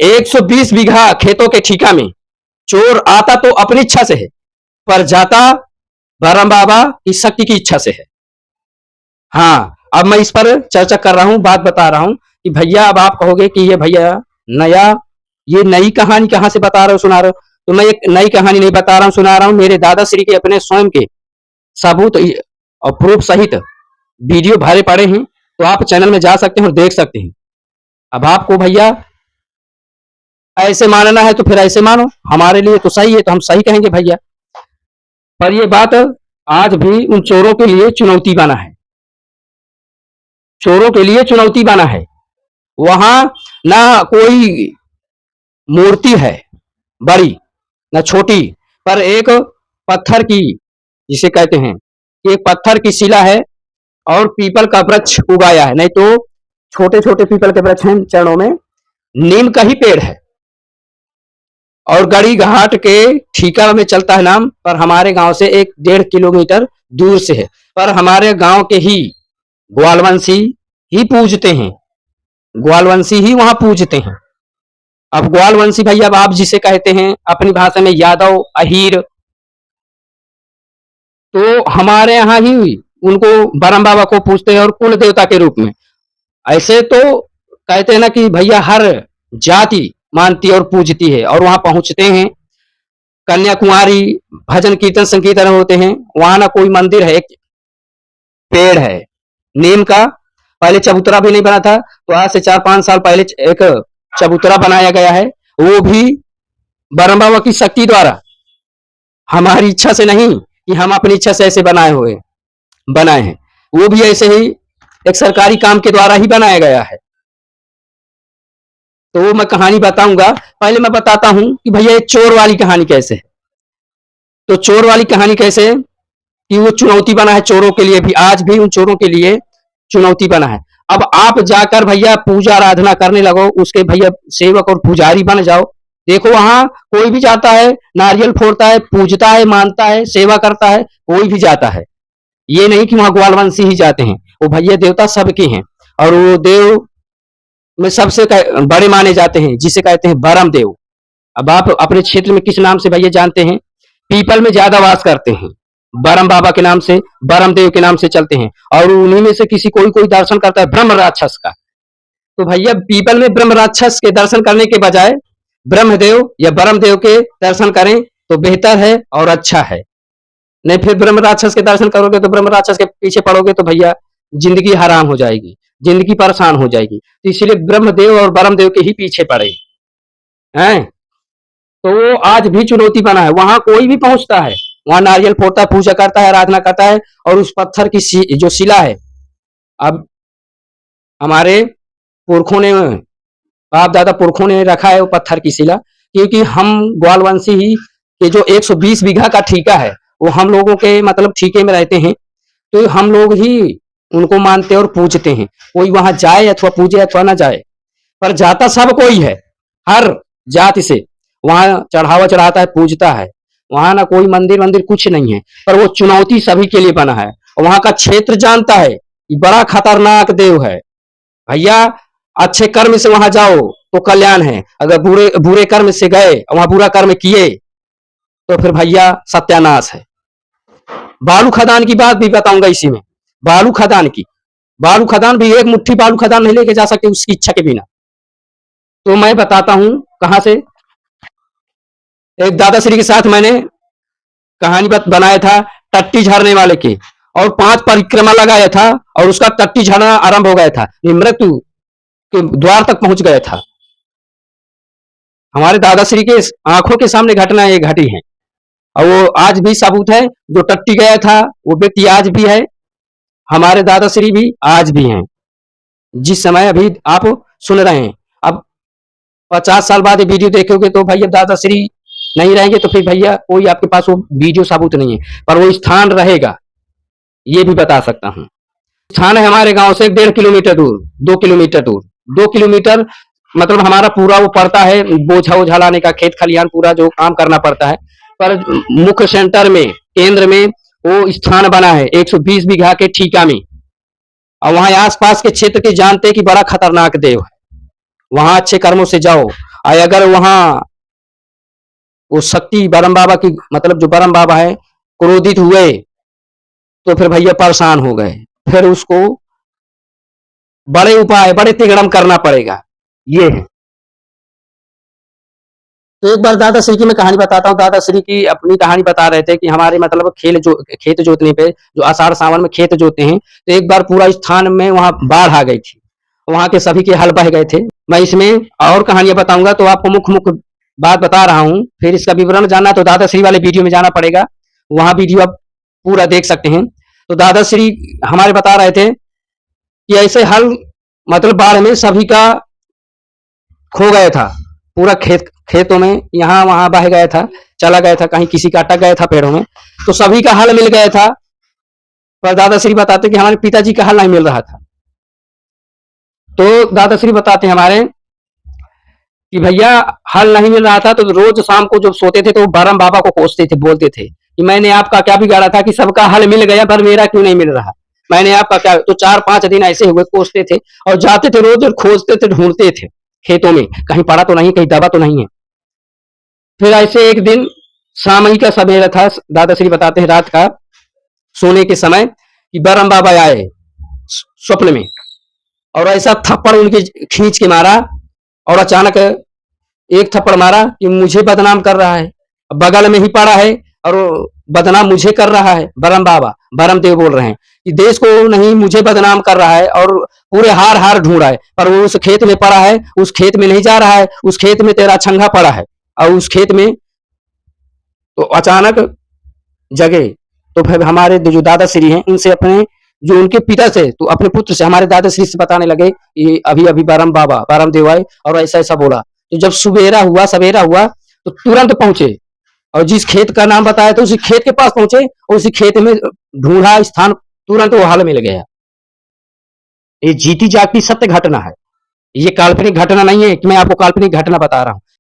120 बीघा खेतों के ठिका में चोर आता तो अपनी इच्छा से है, पर जाता ब्रह्म बाबा की शक्ति की इच्छा से है। हाँ, अब मैं इस पर चर्चा कर रहा हूं, बात बता रहा हूं कि भैया अब आप कहोगे कि ये भैया नया, ये नई कहानी कहां से बता रहे हो, सुना रहे हो। तो मैं एक नई कहानी नहीं बता रहा हूं, सुना रहा हूं मेरे दादाश्री के अपने स्वयं के सबूत और प्रूफ सहित वीडियो भरे पड़े हैं। तो आप चैनल में जा सकते हैं और देख सकते हैं। अब आपको भैया ऐसे मानना है तो फिर ऐसे मानो, हमारे लिए तो सही है तो हम सही कहेंगे भैया। पर ये बात आज भी उन चोरों के लिए चुनौती बना है, चोरों के लिए चुनौती बना है। वहां ना कोई मूर्ति है बड़ी ना छोटी, पर एक पत्थर की, जिसे कहते हैं कि एक पत्थर की शिला है और पीपल का वृक्ष उगाया है। नहीं तो छोटे छोटे पीपल के वृक्ष हैं चरणों में, नीम का ही पेड़ है और गड़ी घाट के ठीका में चलता है नाम, पर हमारे गांव से 1-1.5 किलोमीटर दूर से है। पर हमारे गांव के ही ग्वालवंशी ही पूजते हैं, ग्वालवंशी ही वहां पूजते हैं। अब ग्वालवंशी भैया अब आप जिसे कहते हैं अपनी भाषा में यादव, अहीर, तो हमारे यहाँ ही उनको ब्रह्म बाबा को पूजते हैं और कुल देवता के रूप में। ऐसे तो कहते हैं ना कि भैया हर जाति मानती और पूजती है, और वहां पहुंचते हैं। कन्याकुमारी भजन कीर्तन संकीर्तन होते हैं, वहां ना कोई मंदिर है, एक पेड़ है नीम का। पहले चबूतरा भी नहीं बना था, तो आज से 4-5 साल पहले एक चबूतरा बनाया गया है, वो भी ब्रह्म बाबा की शक्ति द्वारा, हमारी इच्छा से नहीं कि हम अपनी इच्छा से ऐसे बनाए हैं। वो भी ऐसे ही एक सरकारी काम के द्वारा ही बनाया गया है। तो वो मैं कहानी बताऊंगा। पहले मैं बताता हूं कि भैया ये चोर वाली कहानी कैसे है। तो चोर वाली कहानी कैसे है कि वो चुनौती बना है चोरों के लिए भी, आज भी उन चोरों के लिए चुनौती बना है। अब आप जाकर भैया पूजा आराधना करने लगो, उसके भैया सेवक और पुजारी बन जाओ। देखो वहां कोई भी जाता है, नारियल फोड़ता है, पूजता है, मानता है, सेवा करता है, कोई भी जाता है। ये नहीं कि वहां ग्वालवंशी ही जाते हैं, वो भैया देवता सबके हैं। और वो देव में सबसे बड़े माने जाते हैं, जिसे कहते हैं ब्रह्म देव। अब आप अपने क्षेत्र में किस नाम से भैया जानते हैं? पीपल में ज्यादा वास करते हैं, ब्रह्म बाबा के नाम से, ब्रह्म देव के नाम से चलते हैं। और उन्हीं में से किसी कोई दर्शन करता है ब्रह्म राक्षस का, तो भैया पीपल में ब्रह्म राक्षस के दर्शन करने के बजाय ब्रह्मदेव या ब्रह्म देव के दर्शन करें तो बेहतर है और अच्छा है। नहीं फिर ब्रह्म राक्षस के दर्शन करोगे तो ब्रह्म राक्षस के पीछे पड़ोगे तो भैया जिंदगी हराम हो जाएगी, जिंदगी परेशान हो जाएगी। तो इसलिए ब्रह्मदेव और ब्रह्मदेव के ही पीछे पड़े हैं। तो वो आज भी चुनौती बना है, वहां कोई भी पहुंचता है, वहां नारियल फोड़ता है, पूजा करता है, आराधना करता है। और उस पत्थर की जो शिला है, अब हमारे पुरखों ने, बाप दादा पुरखों ने रखा है वो पत्थर की शिला, क्योंकि हम ग्वालवंशी ही के जो 120 बीघा का ठीका है वो हम लोगों के मतलब ठीके में रहते हैं, तो हम लोग ही उनको मानते और पूजते हैं। कोई वहां जाए अथवा पूजे अथवा ना जाए, पर जाता सब कोई है, हर जाति से वहां चढ़ावा चढ़ाता है, पूजता है। वहां ना कोई मंदिर कुछ नहीं है, पर वो चुनौती सभी के लिए बना है। वहां का क्षेत्र जानता है कि बड़ा खतरनाक देव है भैया। अच्छे कर्म से वहां जाओ तो कल्याण है, अगर बुरे कर्म से गए, वहां बुरा कर्म किए तो फिर भैया सत्यानाश है। बालू खदान की बात भी बताऊंगा इसी में। बालू खदान भी एक मुट्ठी बालू खदान नहीं लेके जा सकते उसकी इच्छा के बिना। तो मैं बताता हूं कहां से। एक दादाश्री के साथ मैंने कहानी बनाया था टट्टी झरने वाले की, और 5 परिक्रमा लगाया था और उसका टट्टी झरना आरंभ हो गया था, मृत्यु के द्वार तक पहुंच गया था। हमारे दादाश्री के आंखों के सामने घटना ये घटी है, और वो आज भी सबूत है। जो टट्टी गया था वो व्यक्ति आज भी है, हमारे दादाश्री भी आज भी हैं, जिस समय अभी आप सुन रहे हैं। अब 50 साल बाद ये वीडियो देखोगे तो भैया दादाश्री नहीं रहेंगे, तो फिर भैया कोई आपके पास वो वीडियो सबूत नहीं है, पर वो स्थान रहेगा, ये भी बता सकता हूं। स्थान है हमारे गांव से 1.5 किलोमीटर दूर, 2 किलोमीटर दूर, 2 किलोमीटर मतलब हमारा पूरा वो पड़ता है, बोझा ओझा लाने का, खेत खलियान पूरा जो काम करना पड़ता है। पर मुख्य सेंटर में, केंद्र में वो स्थान बना है 120 बीघा के ठीका में, और वहां आसपास के क्षेत्र के जानते हैं कि बड़ा खतरनाक देव है। वहां अच्छे कर्मों से जाओ। और अगर वहां वो शक्ति बरम बाबा की, मतलब जो बरम बाबा है, क्रोधित हुए तो फिर भैया परेशान हो गए, फिर उसको बड़े उपाय, बड़े तिगड़म करना पड़ेगा। ये है। तो एक बार दादाश्री की मैं कहानी बताता हूँ। दादाश्री की अपनी कहानी बता रहे थे कि हमारे मतलब खेत जोतने पे, जो आषाढ़ सावन में खेत जोते हैं, तो एक बार पूरा स्थान में वहां बाढ़ आ गई थी, वहां के सभी के हल बह गए थे। मैं इसमें और कहानियां बताऊंगा, तो आपको मुख्य मुख्य बात बता रहा हूँ। फिर इसका विवरण जानना है तो दादाश्री वाले वीडियो में जाना पड़ेगा, वहां वीडियो आप पूरा देख सकते हैं। तो दादाश्री हमारे बता रहे थे कि ऐसे हल, मतलब बाढ़ में सभी का खो गया था, पूरा खेतों में यहाँ वहां बह गया था, चला गया था, कहीं किसी का अटक गया था पेड़ों में, तो सभी का हल मिल गया था। पर दादाश्री बताते कि हमारे पिताजी का हल नहीं मिल रहा था। तो दादाश्री बताते हमारे कि भैया हल नहीं मिल रहा था, तो रोज शाम को जब सोते थे तो बरम बाबा को कोसते थे, बोलते थे कि मैंने आपका क्या बिगाड़ा था कि सबका हल मिल गया पर मेरा क्यों नहीं मिल रहा, मैंने आपका क्या। तो 4-5 दिन ऐसे हुए, कोसते थे और जाते थे रोज खोजते थे, ढूंढते थे खेतों में, कहीं पड़ा तो नहीं, कहीं दबा तो नहीं है। फिर ऐसे एक दिन शाम ही का सवेरा था, दादाश्री बताते हैं रात का सोने के समय, कि बरम बाबा आए स्वप्न में और ऐसा थप्पड़ उनके खींच के मारा, और अचानक एक थप्पड़ मारा कि मुझे बदनाम कर रहा है, बगल में ही पड़ा है और बदनाम मुझे कर रहा है। बरम बाबा, बरम देव बोल रहे हैं कि देश को नहीं, मुझे बदनाम कर रहा है और पूरे हार हार ढूंढ रहा है, पर वो उस खेत में पड़ा है, उस खेत में नहीं जा रहा है, उस खेत में तेरा छंगा पड़ा है। और उस खेत में तो अचानक जगे। तो फिर हमारे जो दादाश्री हैं, इनसे अपने जो उनके पिता से, तो अपने पुत्र से, हमारे दादाश्री से बताने लगे कि अभी अभी बरम बाबा, बरम देव आए और ऐसा ऐसा बोला। तो जब सवेरा हुआ तो तुरंत पहुंचे और जिस खेत का नाम बताया था उसी खेत के पास पहुंचे, और उसी खेत में ढूंढा स्थान, तुरंत वो हल मिल गया। ये जीती जागती सत्य घटना है, ये काल्पनिक घटना नहीं है कि मैं आपको काल्पनिक घटना बता रहा हूँ।